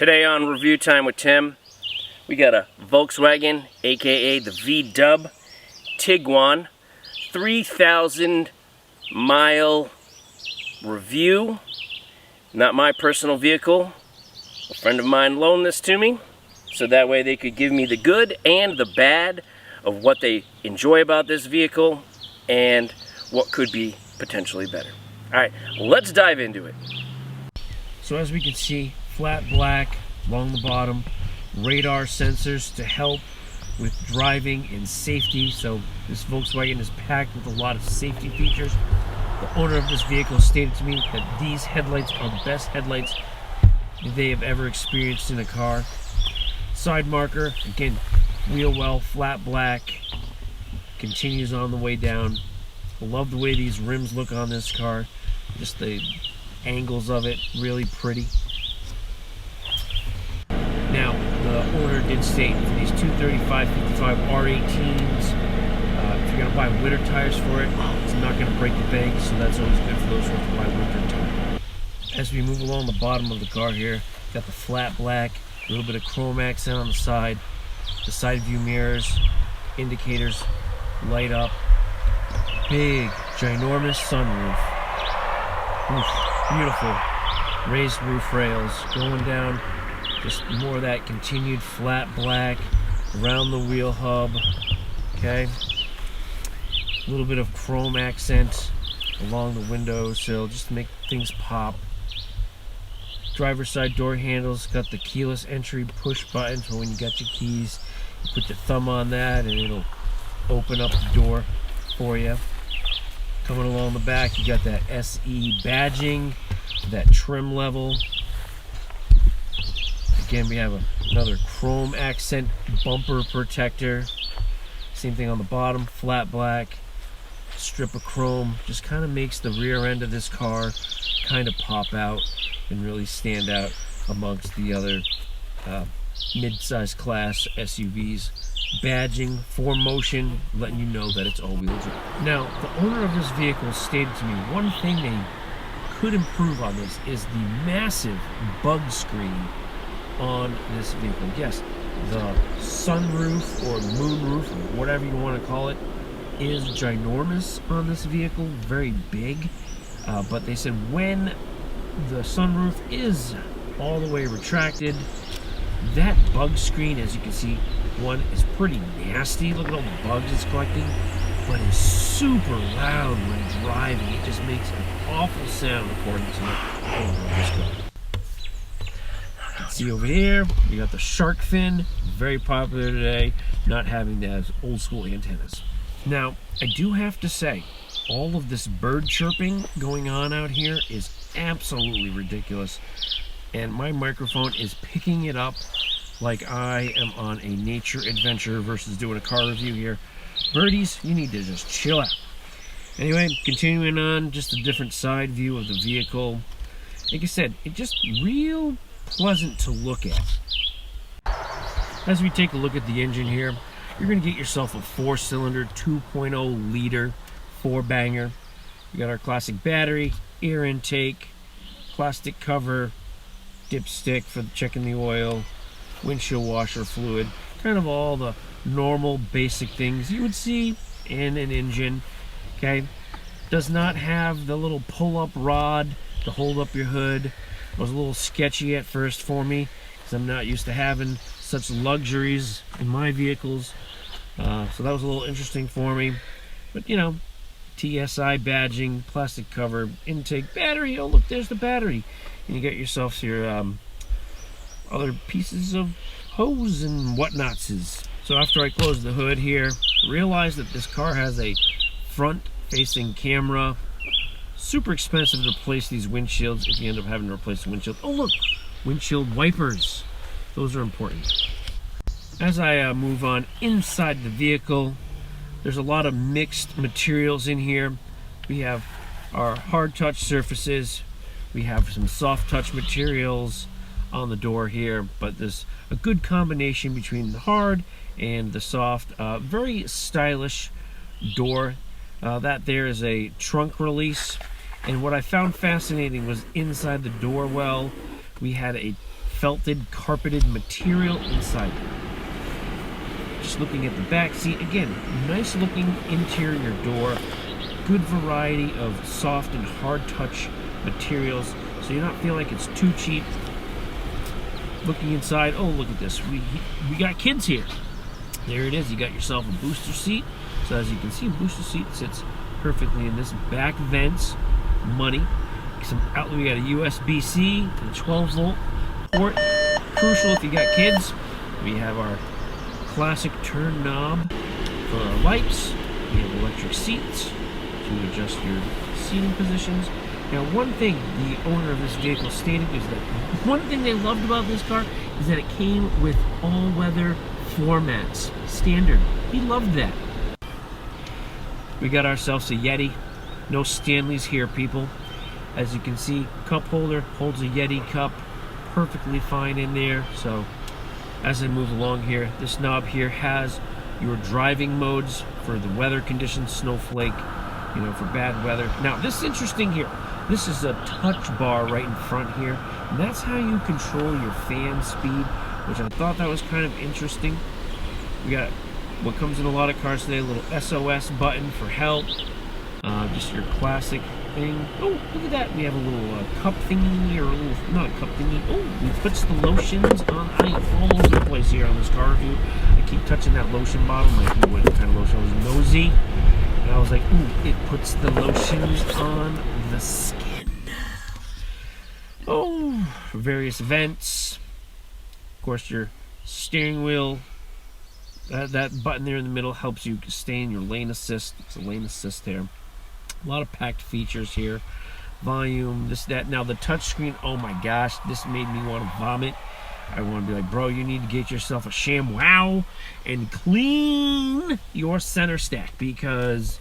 Today on Review Time with Tim, we got a Volkswagen, aka the V-Dub Tiguan, 3,000 mile review. Not my personal vehicle. A friend of mine loaned this to me, so that way they could give me the good and the bad of what they enjoy about this vehicle and what could be potentially better. Alright, let's dive into it. So as we can see, flat black along the bottom, radar sensors to help with driving and safety. So this Volkswagen is packed with a lot of safety features. The owner of this vehicle stated to me that these headlights are the best headlights they have ever experienced in a car. Side marker, again, wheel well, flat black, continues on the way down. I love the way these rims look on this car. Just the angles of it, really pretty. Now, the owner did state for these 235/55 R18s, if you're going to buy winter tires for it, it's not going to break the bank, so that's always good for those who have to buy winter tires. As we move along the bottom of the car here, got the flat black, a little bit of chrome accent on the side view mirrors, indicators light up, big, ginormous sunroof. Oof, beautiful raised roof rails going down, just more of that continued flat black around the wheel hub. Okay, a little bit of chrome accent along the windowsill just to make things pop. Driver's side door handles got the keyless entry push button for when you got your keys. You put your thumb on that and it'll open up the door for you. Coming along the back, you got that SE badging, that trim level. Again, we have another chrome accent bumper protector. Same thing on the bottom, flat black, strip of chrome. Just kind of makes the rear end of this car kind of pop out and really stand out amongst the other mid-size class SUVs. Badging, 4Motion, letting you know that it's all-wheel drive. Now, the owner of this vehicle stated to me one thing they could improve on this is the massive bug screen on this vehicle. Yes, the sunroof or moonroof, or whatever you want to call it, is ginormous on this vehicle, very big. But they said when the sunroof is all the way retracted, that bug screen, as you can see, one is pretty nasty. Look at all the bugs it's collecting, but it's super loud when driving. It just makes an awful sound according to the owner of this car. You can see over here, we got the shark fin, very popular today, not having to have old school antennas. Now, I do have to say, all of this bird chirping going on out here is absolutely ridiculous. And my microphone is picking it up like I am on a nature adventure versus doing a car review here. Birdies, you need to just chill out. Anyway, continuing on, just a different side view of the vehicle. Like I said, it's just real pleasant to look at. As we take a look at the engine here, you're going to get yourself a 4-cylinder, 2.0 liter 4-banger. We got our classic battery, air intake, plastic cover, dipstick for checking the oil, windshield washer fluid, kind of all the normal basic things you would see in an engine. Okay, does not have the little pull-up rod to hold up your hood. It was a little sketchy at first for me because I'm not used to having such luxuries in my vehicles, so that was a little interesting for me. But you know, TSI badging, plastic cover, intake, battery. Oh look, there's the battery. And you get yourself your other pieces of hose and whatnots. So after I close the hood here, realize that this car has a front-facing camera. Super expensive to replace these windshields if you end up having to replace the windshield. Oh look, windshield wipers. Those are important. As I move on inside the vehicle, there's a lot of mixed materials in here. We have our hard touch surfaces. We have some soft touch materials on the door here, but there's a good combination between the hard and the soft. Very stylish door. That there is a trunk release, and what I found fascinating was inside the door well we had a felted, carpeted material inside. Just looking at the back seat, again, nice looking interior door. Good variety of soft and hard touch materials, so you're not feeling like it's too cheap. Looking inside, oh, look at this. We got kids here. There it is. You got yourself a booster seat. So as you can see, a booster seat sits perfectly in this back vents. Money. Some outlet. We got a USB-C and a 12-volt port. Crucial if you got kids. We have our classic turn knob for our lights. We have electric seats to adjust your seating positions. Now, one thing the owner of this vehicle stated is that one thing they loved about this car is that it came with all-weather floor mats, standard. He loved that. We got ourselves a Yeti. No Stanleys here, people. As you can see, cup holder holds a Yeti cup perfectly fine in there. So, as I move along here, this knob here has your driving modes for the weather conditions, snowflake, you know, for bad weather. Now, this is interesting here. This is a touch bar right in front here, and that's how you control your fan speed, which I thought that was kind of interesting. We got what comes in a lot of cars today, a little SOS button for help, just your classic thing. Oh, look at that. We have a little cup thingy, or a little, not a cup thingy. Oh, we puts the lotions on. I am all over the place here on this car review. I keep touching that lotion bottle, like, what kind of lotion? I was nosy. And I was like, ooh, it puts the lotions on the skin. Oh, various vents. Of course, your steering wheel. That button there in the middle helps you stay in your lane assist. It's a lane assist there. A lot of packed features here. Volume, this, that. Now, the touchscreen, oh my gosh, this made me want to vomit. I want to be like, bro, you need to get yourself a ShamWow and clean your center stack, because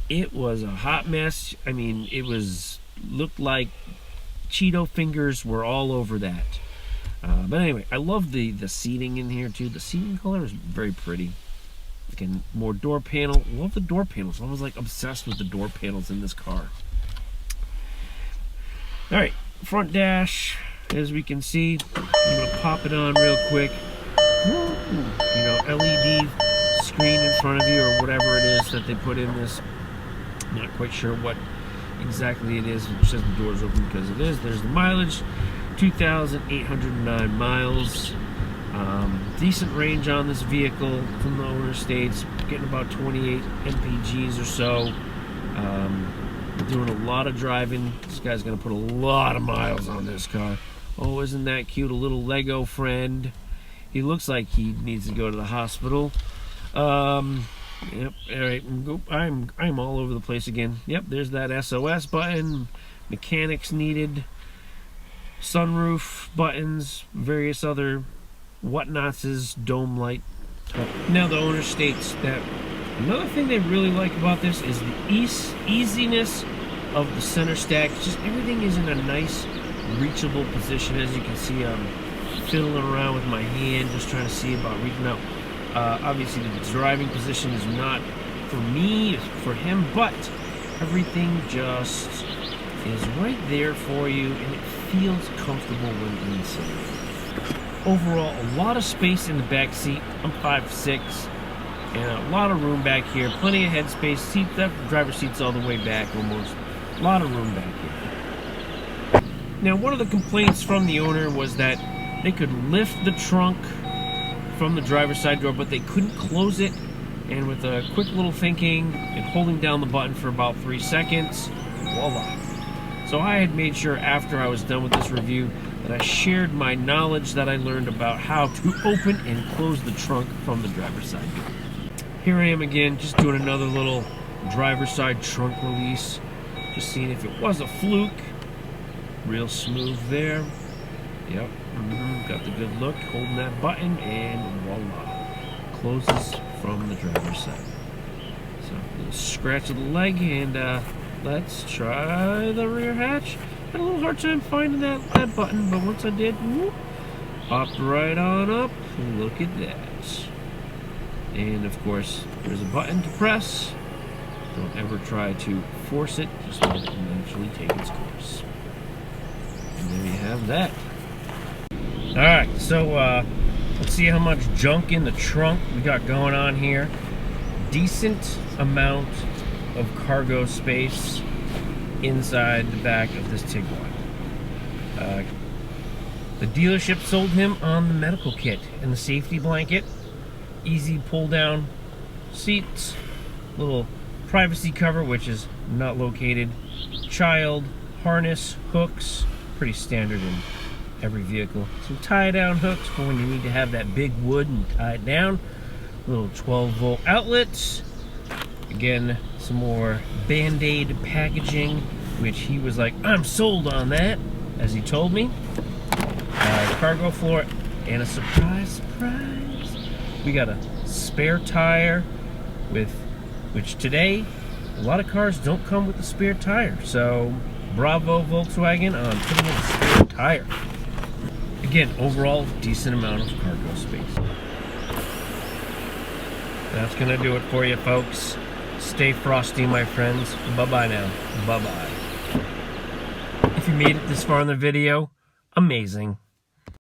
it was a hot mess. I mean, it looked like Cheeto fingers were all over that. But anyway, I love the seating in here too. The seating color is very pretty. Again, more door panel. Love the door panels. I was like obsessed with the door panels in this car. All right, front dash. As we can see, I'm gonna pop it on real quick. You know, LED screen in front of you, or whatever it is that they put in this. I'm not quite sure what exactly it is. It says the door's open because it is. There's the mileage, 2,809 miles. Decent range on this vehicle from the owner states, getting about 28 mpgs or so. Doing a lot of driving. This guy's gonna put a lot of miles on this car. Oh, isn't that cute? A little Lego friend. He looks like he needs to go to the hospital. Yep. All right. I'm all over the place again. Yep. There's that SOS button. Mechanics needed. Sunroof buttons. Various other whatnots. Dome light. Now the owner states that another thing they really like about this is the easiness of the center stack. It's just everything is in a nice, reachable position. As you can see, I'm fiddling around with my hand, just trying to see about reaching out. Obviously, the driving position is not for me, it's for him, but everything just is right there for you, and it feels comfortable when inside. Overall, a lot of space in the back seat. I'm 5'6", and a lot of room back here. Plenty of headspace. Seat, that driver's seat's all the way back almost. A lot of room back here. Now, one of the complaints from the owner was that they could lift the trunk from the driver's side door, but they couldn't close it. And with a quick little thinking and holding down the button for about 3 seconds, voila. So I had made sure after I was done with this review that I shared my knowledge that I learned about how to open and close the trunk from the driver's side door. Here I am again, just doing another little driver's side trunk release. Just seeing if it was a fluke. Real smooth there. Yep, got the good look, holding that button, and voila. Closes from the driver's side. So, a little scratch of the leg, and let's try the rear hatch. Had a little hard time finding that button, but once I did, whoop, popped right on up. Look at that. And of course, there's a button to press. Don't ever try to force it, just let it naturally take its course. And there you have that. Alright, so let's see how much junk in the trunk we got going on here. Decent amount of cargo space inside the back of this Tiguan. The dealership sold him on the medical kit and the safety blanket. Easy pull down seats, little privacy cover which is not located, child harness, hooks, pretty standard in every vehicle. Some tie down hooks for when you need to have that big wood and tie it down. Little 12-volt outlets. Again, some more Band-Aid packaging, which he was like, I'm sold on that, as he told me. Cargo floor, and a surprise, we got a spare tire which today a lot of cars don't come with a spare tire, so bravo Volkswagen on putting in a spare tire. Again, overall decent amount of cargo space. That's gonna do it for you, folks. Stay frosty, my friends. Bye-bye now. Bye-bye. If you made it this far in the video, amazing.